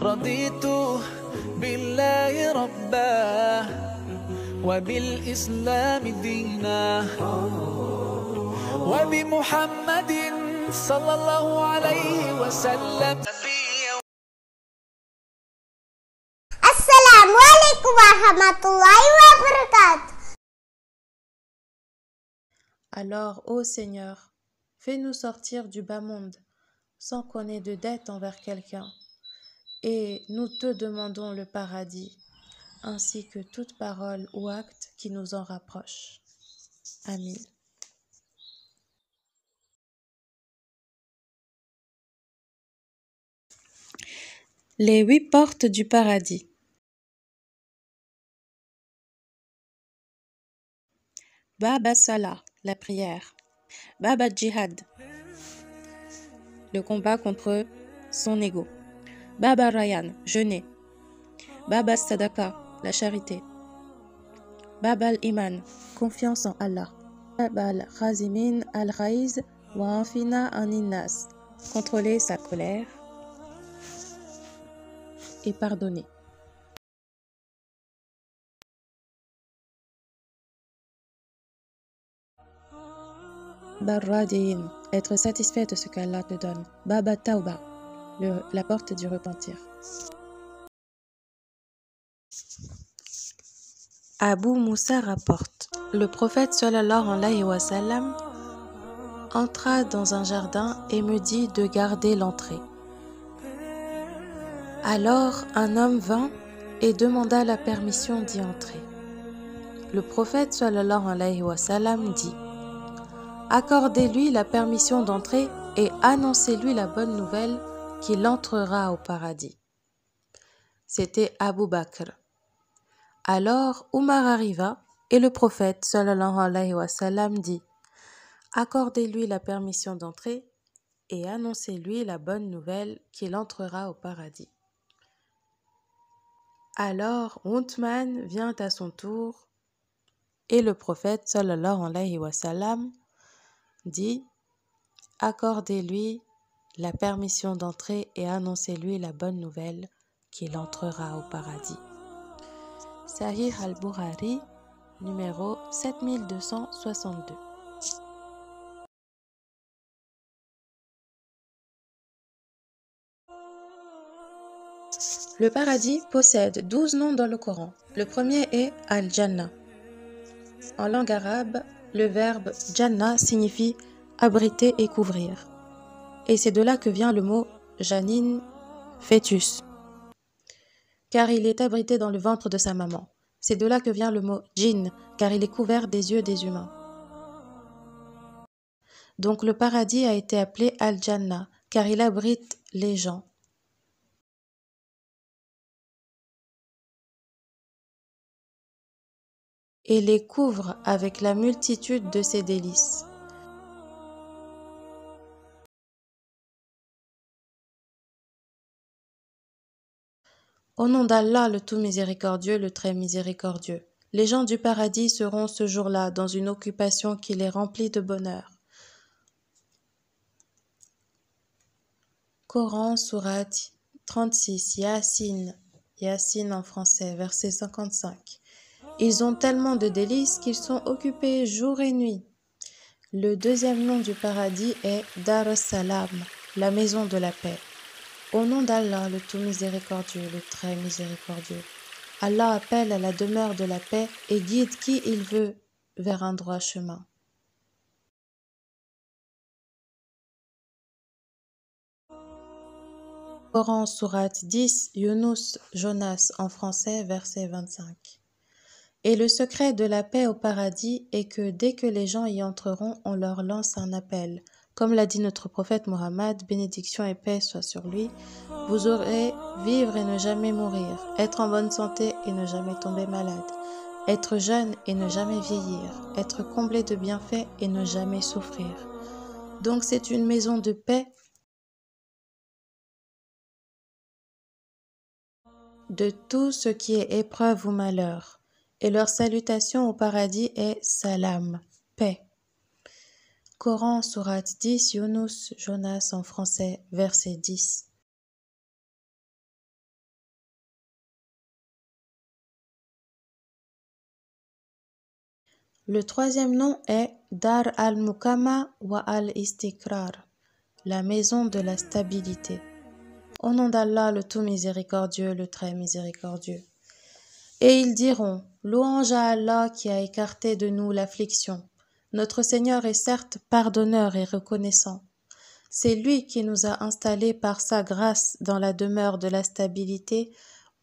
رضيت بالله ربا وبالإسلام دينا وبمحمد صلى الله عليه وسلم. Assalamu alaikum wa rahmatullahi wa barakatuh. Alors, ô Seigneur, fais-nous sortir du bas monde sans qu'on ait de dette envers quelqu'un, et nous te demandons le paradis, ainsi que toute parole ou acte qui nous en rapproche. Amin. Les 8 portes du paradis. Baba Salah, la prière. Baba Jihad, le combat contre son ego. Baba Rayyan, jeûner. Baba Sadaka, la charité. Baba al-Iman, confiance en Allah. Baba al-Khazimin al-Ghaiz wa anfina aninnas, contrôler sa colère et pardonner. Barradin, être satisfait de ce qu'Allah te donne. Baba Tauba, la porte du repentir. Abu Moussa rapporte, le prophète sallallahu alayhi wa sallam entra dans un jardin et me dit de garder l'entrée. Alors un homme vint et demanda la permission d'y entrer. Le prophète sallallahu alayhi wa sallam dit: accordez-lui la permission d'entrer et annoncez-lui la bonne nouvelle qu'il entrera au paradis. C'était Abu Bakr. Alors Omar arriva et le prophète sallallahu alayhi wa sallam dit: accordez-lui la permission d'entrer et annoncez-lui la bonne nouvelle qu'il entrera au paradis. Alors Uthman vient à son tour et le prophète sallallahu alayhi wa sallam dit: accordez-lui la permission d'entrer et annoncez-lui la bonne nouvelle qu'il entrera au paradis. Sahih al-Bukhari, numéro 7262. Le paradis possède 12 noms dans le Coran. Le premier est Al-Jannah. En langue arabe, le verbe Jannah signifie abriter et couvrir. Et c'est de là que vient le mot Janin, fœtus, car il est abrité dans le ventre de sa maman. C'est de là que vient le mot djinn, car il est couvert des yeux des humains. Donc le paradis a été appelé Al-Jannah, car il abrite les gens. Et les couvre avec la multitude de ses délices. Au nom d'Allah, le tout miséricordieux, le très miséricordieux. Les gens du paradis seront ce jour-là dans une occupation qui les remplit de bonheur. Coran, sourate 36, Yassine, Yassine en français, verset 55. Ils ont tellement de délices qu'ils sont occupés jour et nuit. Le deuxième nom du paradis est Dar es-Salam, la maison de la paix. Au nom d'Allah, le tout miséricordieux, le très miséricordieux. Allah appelle à la demeure de la paix et guide qui il veut vers un droit chemin. Coran, sourate 10, Yunus, Jonas en français, verset 25. Et le secret de la paix au paradis est que dès que les gens y entreront, on leur lance un appel. Comme l'a dit notre prophète Mohammed, bénédiction et paix soient sur lui, vous aurez vivre et ne jamais mourir, être en bonne santé et ne jamais tomber malade, être jeune et ne jamais vieillir, être comblé de bienfaits et ne jamais souffrir. Donc c'est une maison de paix, de tout ce qui est épreuve ou malheur. Et leur salutation au paradis est salam, paix. Coran, sourate 10, Yunus, Jonas en français, verset 10. Le troisième nom est Dar al-Mukama wa al-Istikrar, la maison de la stabilité. Au nom d'Allah, le tout miséricordieux, le très miséricordieux. Et ils diront, louange à Allah qui a écarté de nous l'affliction. Notre Seigneur est certes pardonneur et reconnaissant. C'est lui qui nous a installés par sa grâce dans la demeure de la stabilité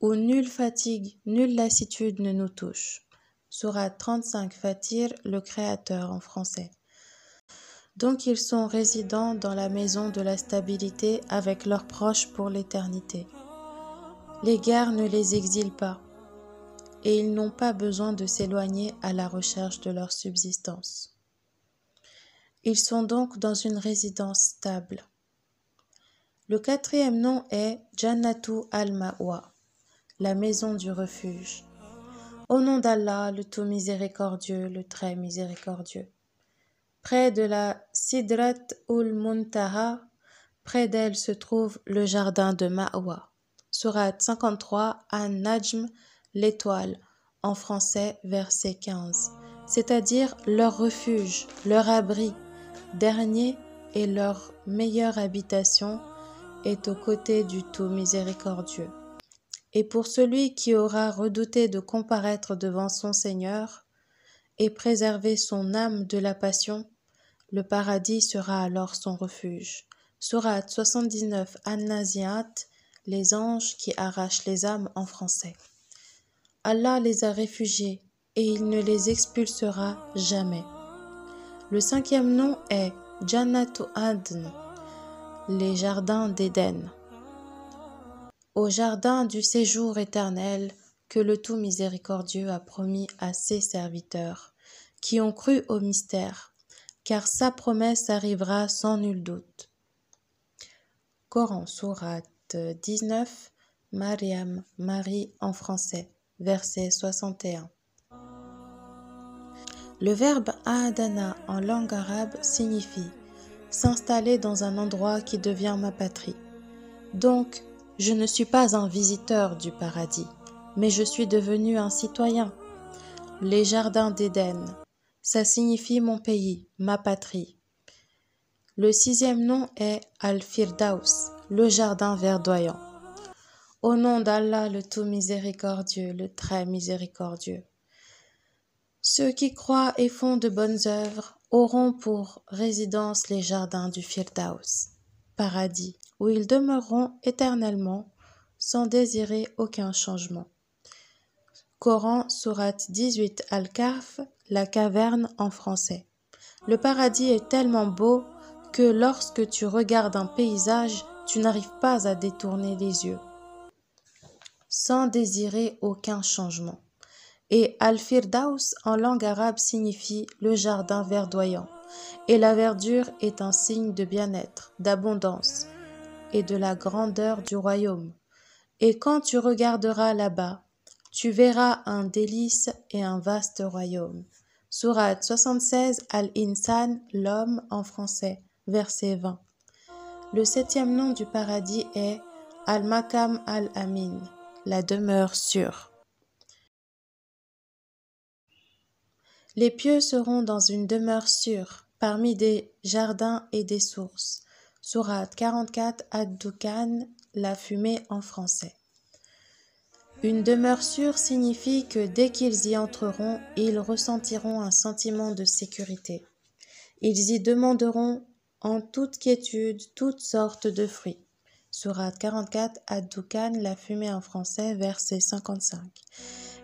où nulle fatigue, nulle lassitude ne nous touche. Sourate 35 Fatir, le Créateur en français. Donc ils sont résidents dans la maison de la stabilité avec leurs proches pour l'éternité. Les guerres ne les exilent pas et ils n'ont pas besoin de s'éloigner à la recherche de leur subsistance. Ils sont donc dans une résidence stable. Le quatrième nom est Jannatu al-Ma'wa, la maison du refuge. Au nom d'Allah, le tout miséricordieux, le très miséricordieux. Près de la Sidrat ul-Muntaha, près d'elle se trouve le jardin de Ma'wa. Sourate 53, An-Najm, l'étoile, en français, verset 15. C'est-à-dire leur refuge, leur abri, dernier et leur meilleure habitation est aux côtés du tout miséricordieux. Et pour celui qui aura redouté de comparaître devant son Seigneur et préserver son âme de la passion, le paradis sera alors son refuge. Sourate 79 An-Nazi'at, les anges qui arrachent les âmes en français. Allah les a réfugiés et il ne les expulsera jamais. Le cinquième nom est Jannatu Adn, les jardins d'Éden. Au jardin du séjour éternel que le tout miséricordieux a promis à ses serviteurs, qui ont cru au mystère, car sa promesse arrivera sans nul doute. Coran, sourate 19, Mariam, Marie en français, verset 61. Le verbe Adana en langue arabe signifie s'installer dans un endroit qui devient ma patrie. Donc, je ne suis pas un visiteur du paradis, mais je suis devenu un citoyen. Les jardins d'Éden, ça signifie mon pays, ma patrie. Le sixième nom est Al-Firdaus, le jardin verdoyant. Au nom d'Allah, le tout miséricordieux, le très miséricordieux. Ceux qui croient et font de bonnes œuvres auront pour résidence les jardins du Firdaus, paradis, où ils demeureront éternellement sans désirer aucun changement. Coran, sourate 18 Al-Kahf, la caverne en français. Le paradis est tellement beau que lorsque tu regardes un paysage, tu n'arrives pas à détourner les yeux, sans désirer aucun changement. Et Al-Firdaus en langue arabe signifie le jardin verdoyant. Et la verdure est un signe de bien-être, d'abondance et de la grandeur du royaume. Et quand tu regarderas là-bas, tu verras un délice et un vaste royaume. Sourate 76 Al-Insan, l'homme en français, verset 20. Le septième nom du paradis est Al-Makam Al-Amin, la demeure sûre. Les pieux seront dans une demeure sûre, parmi des jardins et des sources. Sourate 44 Ad-Dukhan, la fumée en français. Une demeure sûre signifie que dès qu'ils y entreront, ils ressentiront un sentiment de sécurité. Ils y demanderont en toute quiétude toutes sortes de fruits. Sourate 44 Ad-Dukhan, la fumée en français, verset 55.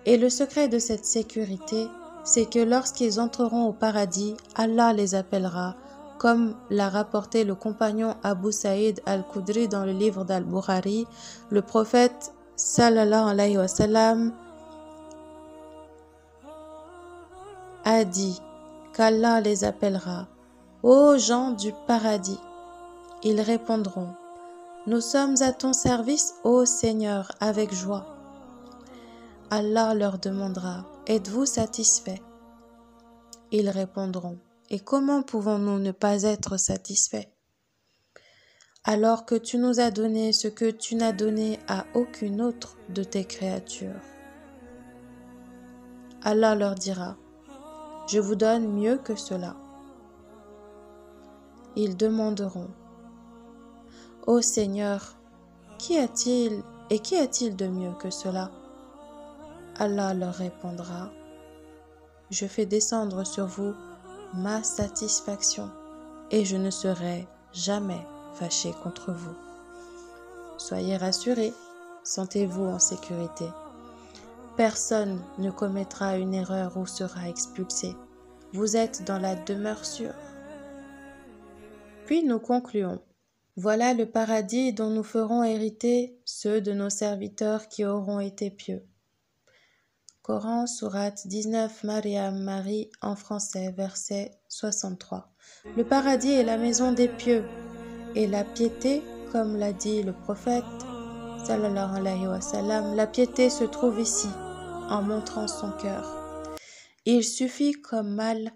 Et le secret de cette sécurité, c'est que lorsqu'ils entreront au paradis, Allah les appellera, comme l'a rapporté le compagnon Abu Saïd al-Khudri dans le livre d'Al-Bukhari. Le prophète sallallahu alayhi wa sallam a dit qu'Allah les appellera, ô gens du paradis. Ils répondront, nous sommes à ton service, ô Seigneur, avec joie. Allah leur demandera, êtes-vous satisfaits? Ils répondront, et comment pouvons-nous ne pas être satisfaits? Alors que tu nous as donné ce que tu n'as donné à aucune autre de tes créatures. Allah leur dira, je vous donne mieux que cela. Ils demanderont, ô Seigneur, qu'y a-t-il et qu'y a-t-il de mieux que cela? Allah leur répondra, je fais descendre sur vous ma satisfaction et je ne serai jamais fâché contre vous. Soyez rassurés, sentez-vous en sécurité. Personne ne commettra une erreur ou sera expulsé. Vous êtes dans la demeure sûre. Puis nous concluons. Voilà le paradis dont nous ferons hériter ceux de nos serviteurs qui auront été pieux. Coran, sourate 19, Mariam, Marie, en français, verset 63. Le paradis est la maison des pieux, et la piété, comme l'a dit le prophète, sallallahu alayhi wa sallam, la piété se trouve ici, en montrant son cœur. Il suffit comme mal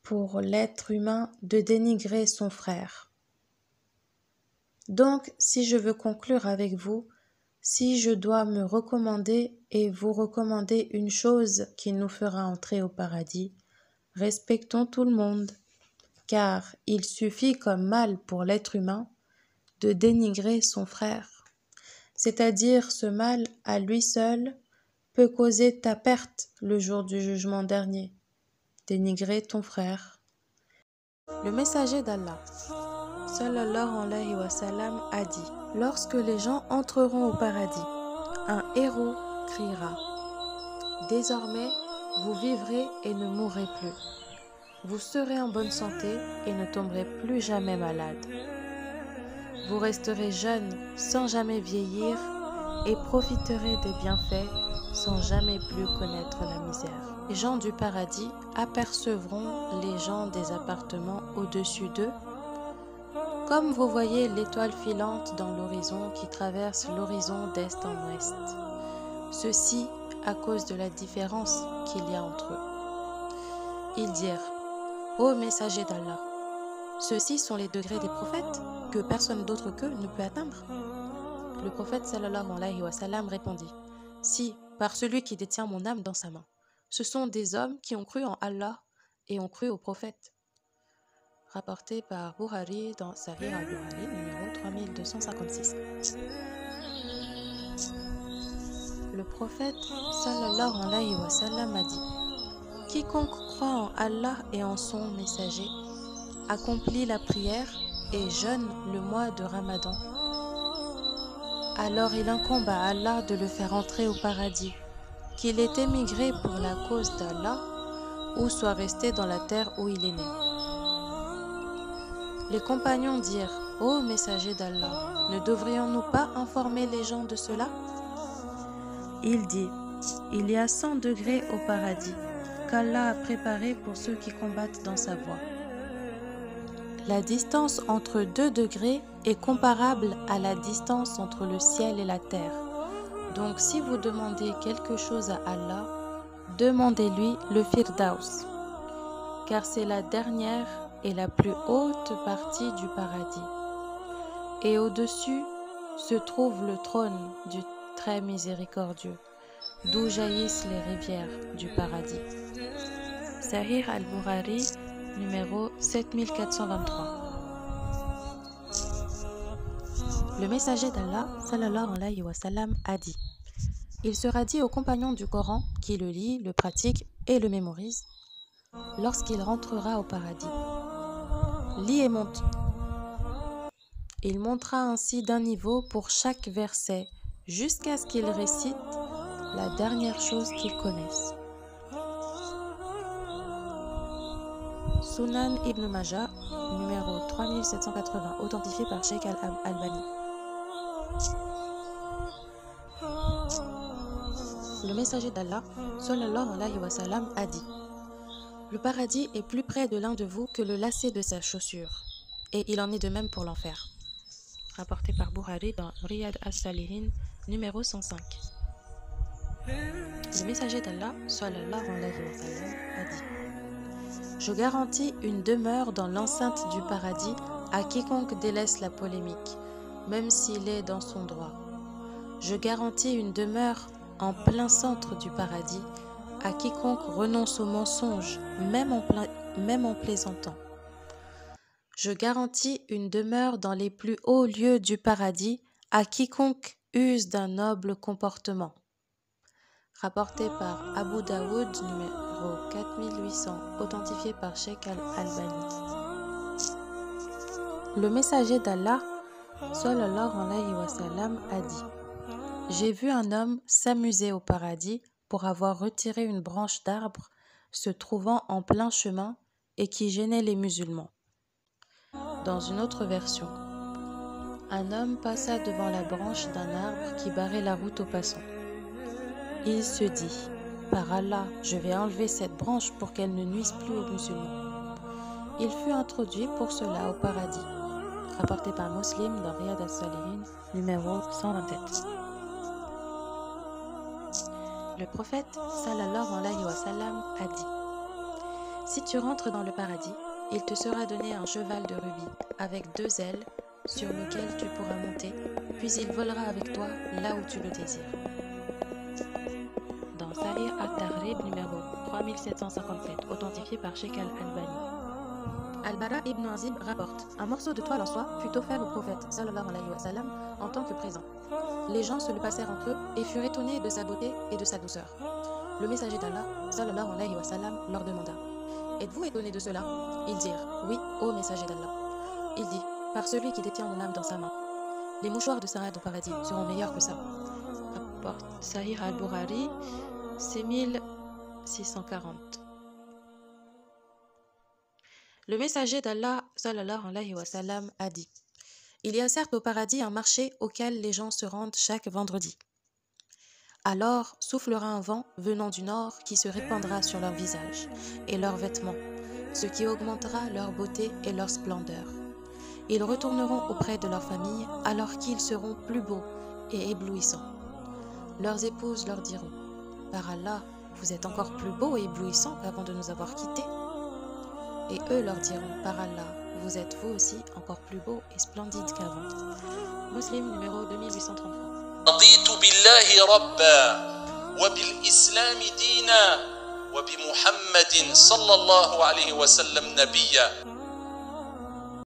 pour l'être humain de dénigrer son frère. Donc, si je veux conclure avec vous, si je dois me recommander et vous recommander une chose qui nous fera entrer au paradis, respectons tout le monde, car il suffit comme mal pour l'être humain de dénigrer son frère. C'est-à-dire ce mal à lui seul peut causer ta perte le jour du jugement dernier. Dénigrer ton frère. Le messager d'Allah, sallallahu alayhi wa sallam, a dit: lorsque les gens entreront au paradis, un héros criera: désormais, vous vivrez et ne mourrez plus. Vous serez en bonne santé et ne tomberez plus jamais malade. Vous resterez jeune sans jamais vieillir et profiterez des bienfaits sans jamais plus connaître la misère. Les gens du paradis apercevront les gens des appartements au-dessus d'eux, comme vous voyez l'étoile filante dans l'horizon qui traverse l'horizon d'est en ouest. Ceci à cause de la différence qu'il y a entre eux. Ils dirent: ô messager d'Allah, ceux-ci sont les degrés des prophètes que personne d'autre qu'eux ne peut atteindre. Le prophète sallallahu alayhi wa sallam répondit: si, par celui qui détient mon âme dans sa main, ce sont des hommes qui ont cru en Allah et ont cru au prophète. Rapporté par Bukhari dans Sahih al-Bukhari, numéro 3256. Le prophète sallallahu alayhi wa sallam a dit: quiconque croit en Allah et en son messager accomplit la prière et jeûne le mois de Ramadan. Alors il incombe à Allah de le faire entrer au paradis, qu'il ait émigré pour la cause d'Allah ou soit resté dans la terre où il est né. Les compagnons dirent: ô messager d'Allah, ne devrions-nous pas informer les gens de cela? Il dit: il y a 100 degrés au paradis qu'Allah a préparé pour ceux qui combattent dans sa voie. La distance entre 2 degrés est comparable à la distance entre le ciel et la terre. Donc si vous demandez quelque chose à Allah, demandez-lui le Firdaus, car c'est la dernière et la plus haute partie du paradis. Et au-dessus se trouve le trône du très miséricordieux, d'où jaillissent les rivières du paradis. Sahih al-Bukhari, numéro 7423. Le messager d'Allah, sallallahu alayhi wa sallam, a dit: il sera dit aux compagnons du Coran qui le lit, le pratique et le mémorise, lorsqu'il rentrera au paradis: lis et monte. Il montera ainsi d'un niveau pour chaque verset jusqu'à ce qu'il récite la dernière chose qu'ils connaissent. Sunan Ibn Majah, numéro 3780, authentifié par Sheikh Al-Albani. Le messager d'Allah, sallallahu alayhi wa sallam, a dit: le paradis est plus près de l'un de vous que le lacet de sa chaussure, et il en est de même pour l'enfer. Rapporté par Bukhari dans Riyad as-Salihin, numéro 105. Le messager d'Allah, sallallahu alayhi wa sallam, a dit: je garantis une demeure dans l'enceinte du paradis à quiconque délaisse la polémique, même s'il est dans son droit. Je garantis une demeure en plein centre du paradis à quiconque renonce au mensonge, même en plaisantant. Je garantis une demeure dans les plus hauts lieux du paradis à quiconque use d'un noble comportement. Rapporté par Abu Daoud, numéro 4800, authentifié par Sheikh Al-Albani. Le messager d'Allah, sallallahu alayhi wa sallam, a dit: J'ai vu un homme s'amuser au paradis pour avoir retiré une branche d'arbre se trouvant en plein chemin et qui gênait les musulmans. Dans une autre version, un homme passa devant la branche d'un arbre qui barrait la route aux passants. Il se dit: Par Allah, je vais enlever cette branche pour qu'elle ne nuise plus aux musulmans. Il fut introduit pour cela au paradis. Rapporté par Muslim dans Riyad al-Salihin, numéro 127. Le prophète, sallallahu alayhi wa sallam, a dit: Si tu rentres dans le paradis, il te sera donné un cheval de rubis avec 2 ailes sur lequel tu pourras monter, puis il volera avec toi là où tu le désires. Dans Sahih al-Tahrib numéro 3757, authentifié par Sheikh Al-Albani. Al-Bara ibn Azib rapporte: Un morceau de toile en soie fut offert au prophète sallallahu alayhi wa sallam en tant que présent. Les gens se le passèrent entre eux et furent étonnés de sa beauté et de sa douceur. Le messager d'Allah sallallahu alayhi wa sallam leur demanda: Êtes-vous étonnés de cela? Ils dirent: Oui, ô messager d'Allah. Il dit: Par celui qui détient mon âme dans sa main, les mouchoirs de Saad au paradis seront meilleurs que ça. Rapporte Sahih al-Bukhari, 6640. Le messager d'Allah sallallahu alayhi wa sallam a dit: Il y a certes au paradis un marché auquel les gens se rendent chaque vendredi. Alors soufflera un vent venant du nord qui se répandra sur leur visage et leurs vêtements, ce qui augmentera leur beauté et leur splendeur. Ils retourneront auprès de leur famille alors qu'ils seront plus beaux et éblouissants. Leurs épouses leur diront: Par Allah, vous êtes encore plus beaux et éblouissants qu'avant de nous avoir quittés. Et eux leur diront: Par Allah, vous êtes vous aussi encore plus beaux et splendides qu'avant. Muslim numéro 2833. رضيت بالله ربا وبالإسلام دينا وبمحمد صلى الله عليه وسلم نبيا